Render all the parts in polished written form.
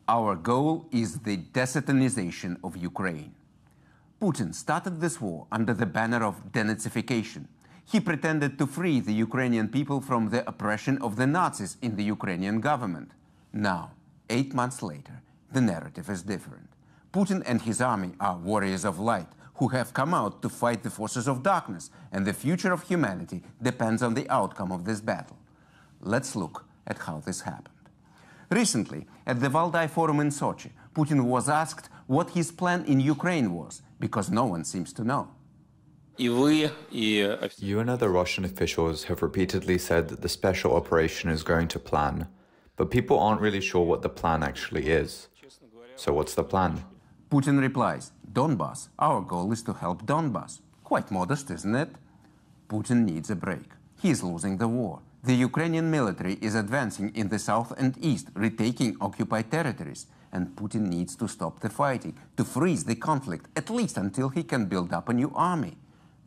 Our goal is the desatanization of Ukraine. Putin started this war under the banner of denazification. He pretended to free the Ukrainian people from the oppression of the Nazis in the Ukrainian government. Now, 8 months later, the narrative is different. Putin and his army are warriors of light who have come out to fight the forces of darkness, and the future of humanity depends on the outcome of this battle. Let's look at how this happened. Recently, at the Valdai Forum in Sochi, Putin was asked what his plan in Ukraine was, because no one seems to know. You and other Russian officials have repeatedly said that the special operation is going to plan, but people aren't really sure what the plan actually is. So what's the plan? Putin replies, Donbas, our goal is to help Donbas. Quite modest, isn't it? Putin needs a break. He is losing the war. The Ukrainian military is advancing in the south and east, retaking occupied territories. And Putin needs to stop the fighting, to freeze the conflict, at least until he can build up a new army.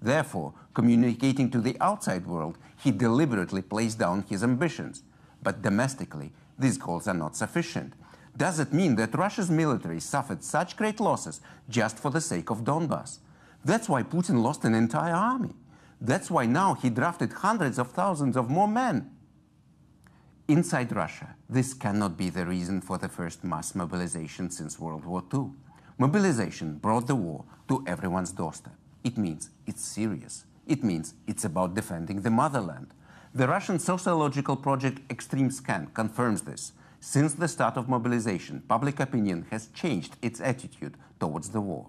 Therefore, communicating to the outside world, he deliberately plays down his ambitions. But domestically, these goals are not sufficient. Does it mean that Russia's military suffered such great losses just for the sake of Donbas? That's why Putin lost an entire army. That's why now he drafted hundreds of thousands of more men. Inside Russia, this cannot be the reason for the first mass mobilization since World War II. Mobilization brought the war to everyone's doorstep. It means it's serious. It means it's about defending the motherland. The Russian sociological project Extreme Scan confirms this. Since the start of mobilization, public opinion has changed its attitude towards the war.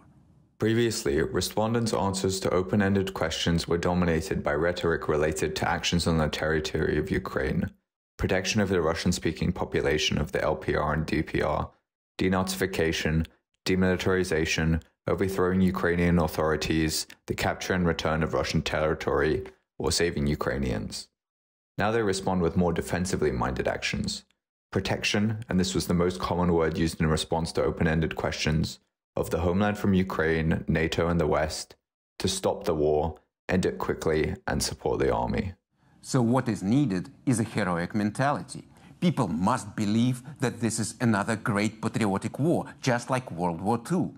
Previously, respondents' answers to open-ended questions were dominated by rhetoric related to actions on the territory of Ukraine, protection of the Russian-speaking population of the LPR and DPR, denazification, demilitarization, overthrowing Ukrainian authorities, the capture and return of Russian territory, or saving Ukrainians. Now they respond with more defensively minded actions. Protection, and this was the most common word used in response to open-ended questions, of the homeland from Ukraine, NATO and the West, to stop the war, end it quickly, and support the army. So what is needed is a heroic mentality. People must believe that this is another great patriotic war, just like World War II.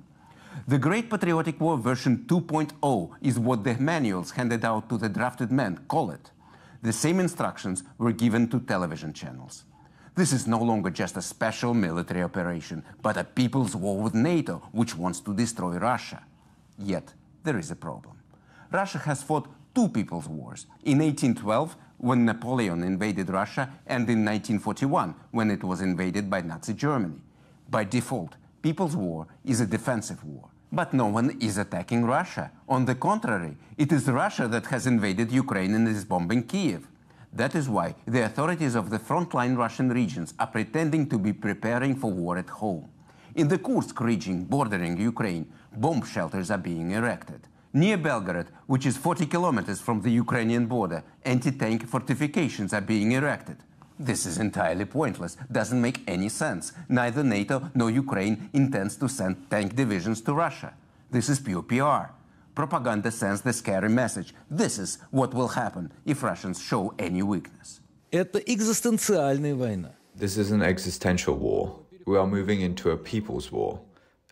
The Great Patriotic War version 2.0 is what the manuals handed out to the drafted men call it. The same instructions were given to television channels. This is no longer just a special military operation, but a people's war with NATO, which wants to destroy Russia. Yet, there is a problem. Russia has fought two people's wars, in 1812, when Napoleon invaded Russia, and in 1941, when it was invaded by Nazi Germany. By default, people's war is a defensive war. But no one is attacking Russia. On the contrary, it is Russia that has invaded Ukraine and is bombing Kiev. That is why the authorities of the frontline Russian regions are pretending to be preparing for war at home. In the Kursk region bordering Ukraine, bomb shelters are being erected. Near Belgorod, which is 40 kilometers from the Ukrainian border, anti-tank fortifications are being erected. This is entirely pointless, doesn't make any sense. Neither NATO nor Ukraine intends to send tank divisions to Russia. This is pure PR. Propaganda sends the scary message. This is what will happen if Russians show any weakness. Это экзистенциальная война. This is an existential war. We are moving into a people's war.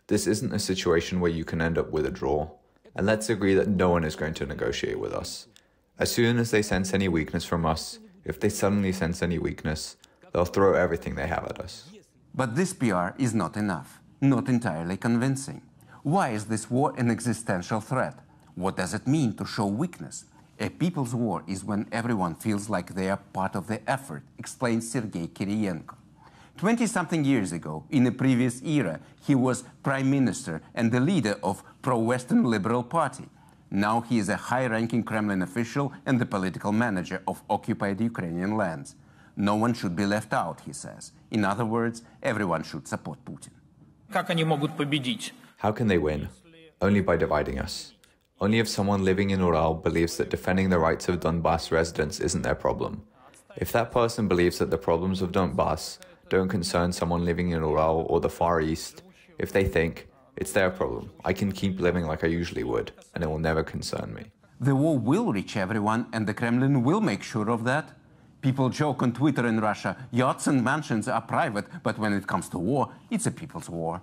This isn't a situation where you can end up with a draw. And let's agree that no one is going to negotiate with us. As soon as they sense any weakness from us, if they suddenly sense any weakness, they'll throw everything they have at us. But this PR is not enough, not entirely convincing. Why is this war an existential threat? What does it mean to show weakness? A people's war is when everyone feels like they are part of the effort, explains Sergei Kiriyenko. 20-something years ago, in a previous era, he was prime minister and the leader of pro-Western Liberal Party. Now he is a high-ranking Kremlin official and the political manager of occupied Ukrainian lands. No one should be left out, he says. In other words, everyone should support Putin. How can they win? Only by dividing us. Only if someone living in Ural believes that defending the rights of Donbas residents isn't their problem. If that person believes that the problems of Donbas don't concern someone living in Ural or the Far East, if they think, it's their problem, I can keep living like I usually would, and it will never concern me. The war will reach everyone, and the Kremlin will make sure of that. People joke on Twitter in Russia, yachts and mansions are private, but when it comes to war, it's a people's war.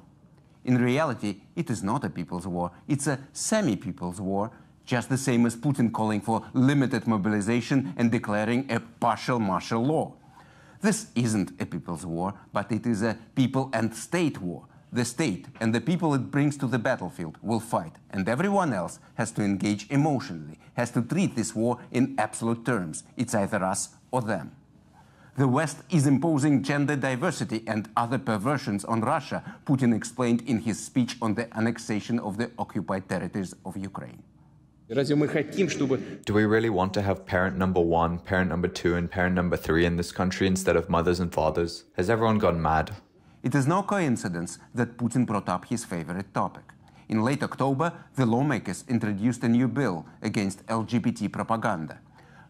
In reality, it is not a people's war, it's a semi-people's war, just the same as Putin calling for limited mobilization and declaring a partial martial law. This isn't a people's war, but it is a people and state war. The state and the people it brings to the battlefield will fight, and everyone else has to engage emotionally, has to treat this war in absolute terms. It's either us or them. The West is imposing gender diversity and other perversions on Russia, Putin explained in his speech on the annexation of the occupied territories of Ukraine. Do we really want to have parent number 1, parent number 2, and parent number 3 in this country instead of mothers and fathers? Has everyone gone mad? It is no coincidence that Putin brought up his favorite topic. In late October, the lawmakers introduced a new bill against LGBT propaganda.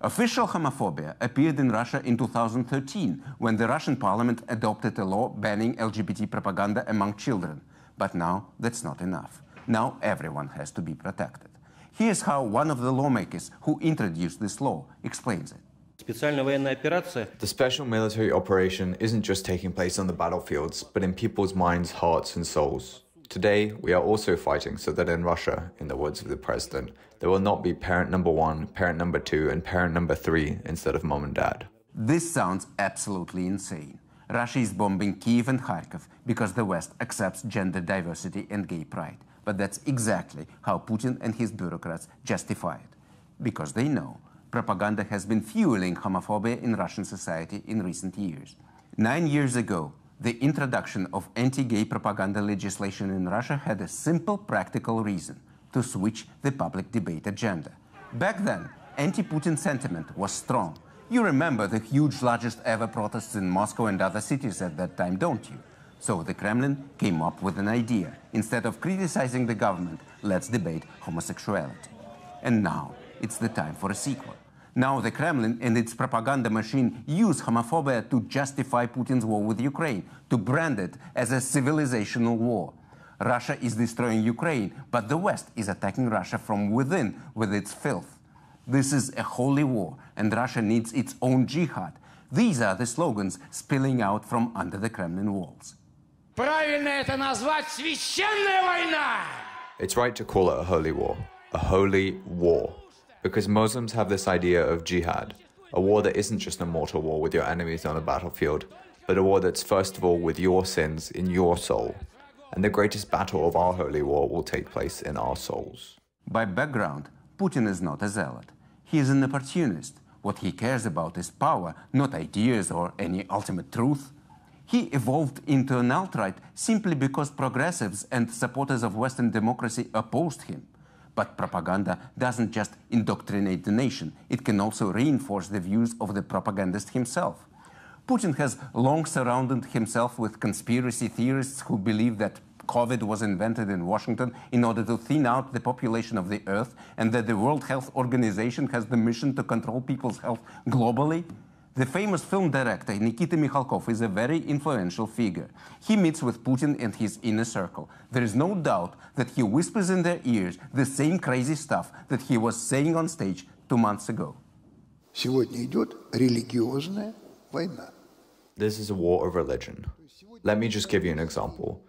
Official homophobia appeared in Russia in 2013, when the Russian parliament adopted a law banning LGBT propaganda among children. But now that's not enough. Now everyone has to be protected. Here's how one of the lawmakers who introduced this law explains it. The special military operation isn't just taking place on the battlefields, but in people's minds, hearts, and souls. Today, we are also fighting so that in Russia, in the words of the president, there will not be parent number 1, parent number 2, and parent number 3 instead of mom and dad. This sounds absolutely insane. Russia is bombing Kiev and Kharkov because the West accepts gender diversity and gay pride. But that's exactly how Putin and his bureaucrats justify it. Because they know propaganda has been fueling homophobia in Russian society in recent years. 9 years ago, the introduction of anti-gay propaganda legislation in Russia had a simple, practical reason: to switch the public debate agenda. Back then, anti-Putin sentiment was strong. You remember the huge, largest ever protests in Moscow and other cities at that time, don't you? So the Kremlin came up with an idea. Instead of criticizing the government, let's debate homosexuality. And now it's the time for a sequel. Now the Kremlin and its propaganda machine use homophobia to justify Putin's war with Ukraine, to brand it as a civilizational war. Russia is destroying Ukraine, but the West is attacking Russia from within with its filth. This is a holy war, and Russia needs its own jihad. These are the slogans spilling out from under the Kremlin walls. Правильно это назвать священная война! It's right to call it a holy war. A holy war. Because Muslims have this idea of jihad, a war that isn't just a mortal war with your enemies on the battlefield, but a war that's first of all with your sins in your soul. And the greatest battle of our holy war will take place in our souls. By background, Putin is not a zealot. He is an opportunist. What he cares about is power, not ideas or any ultimate truth. He evolved into an alt-right simply because progressives and supporters of Western democracy opposed him. But propaganda doesn't just indoctrinate the nation, it can also reinforce the views of the propagandist himself. Putin has long surrounded himself with conspiracy theorists who believe that COVID was invented in Washington in order to thin out the population of the Earth, and that the World Health Organization has the mission to control people's health globally. The famous film director Nikita Mikhalkov is a very influential figure. He meets with Putin and his inner circle. There is no doubt that he whispers in their ears the same crazy stuff that he was saying on stage 2 months ago. Сегодня идет религиозная война. This is a war of religion. Let me just give you an example.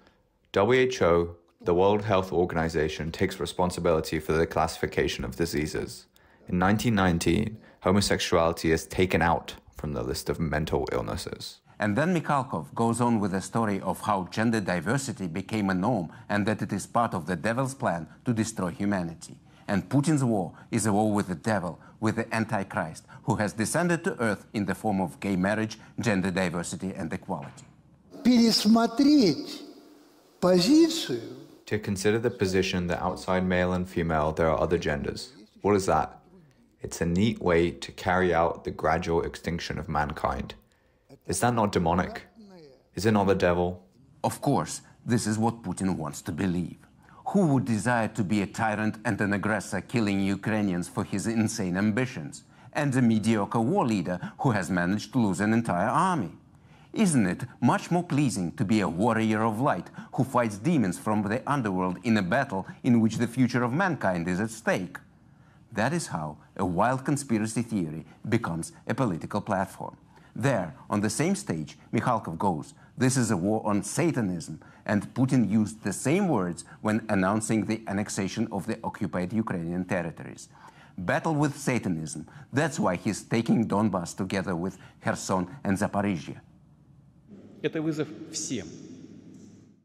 WHO, the World Health Organization, takes responsibility for the classification of diseases. In 1919, homosexuality is taken out from the list of mental illnesses. And then Mikhalkov goes on with a story of how gender diversity became a norm and that it is part of the devil's plan to destroy humanity. And Putin's war is a war with the devil, with the Antichrist, who has descended to earth in the form of gay marriage, gender diversity and equality. Пересмотреть позицию. To consider the position that outside male and female there are other genders. What is that? It's a neat way to carry out the gradual extinction of mankind. Is that not demonic? Is it not the devil? Of course, this is what Putin wants to believe. Who would desire to be a tyrant and an aggressor killing Ukrainians for his insane ambitions? And a mediocre war leader who has managed to lose an entire army? Isn't it much more pleasing to be a warrior of light who fights demons from the underworld in a battle in which the future of mankind is at stake? That is how a wild conspiracy theory becomes a political platform. There, on the same stage, Mikhalkov goes, "This is a war on Satanism," and Putin used the same words when announcing the annexation of the occupied Ukrainian territories. Battle with Satanism. That's why he's taking Donbass together with Kherson and Zaporizhia. Это вызов всем.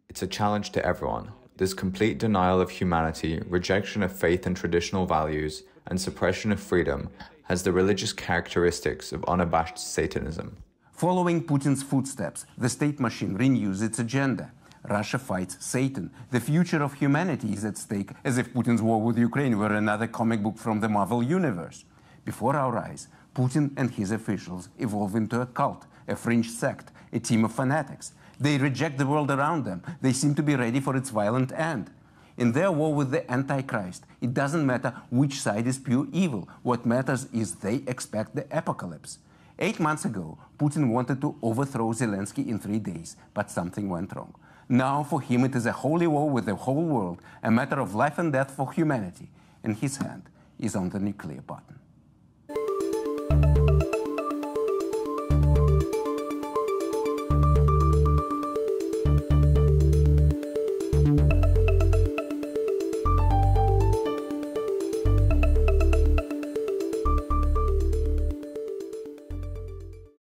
It's a challenge to everyone. This complete denial of humanity, rejection of faith and traditional values, and suppression of freedom has the religious characteristics of unabashed Satanism. Following Putin's footsteps, the state machine renews its agenda. Russia fights Satan. The future of humanity is at stake, as if Putin's war with Ukraine were another comic book from the Marvel universe. Before our eyes, Putin and his officials evolve into a cult, a fringe sect, a team of fanatics. They reject the world around them. They seem to be ready for its violent end. In their war with the Antichrist, it doesn't matter which side is pure evil. What matters is they expect the apocalypse. 8 months ago, Putin wanted to overthrow Zelensky in 3 days, but something went wrong. Now, for him, it is a holy war with the whole world, a matter of life and death for humanity, and his hand is on the nuclear button.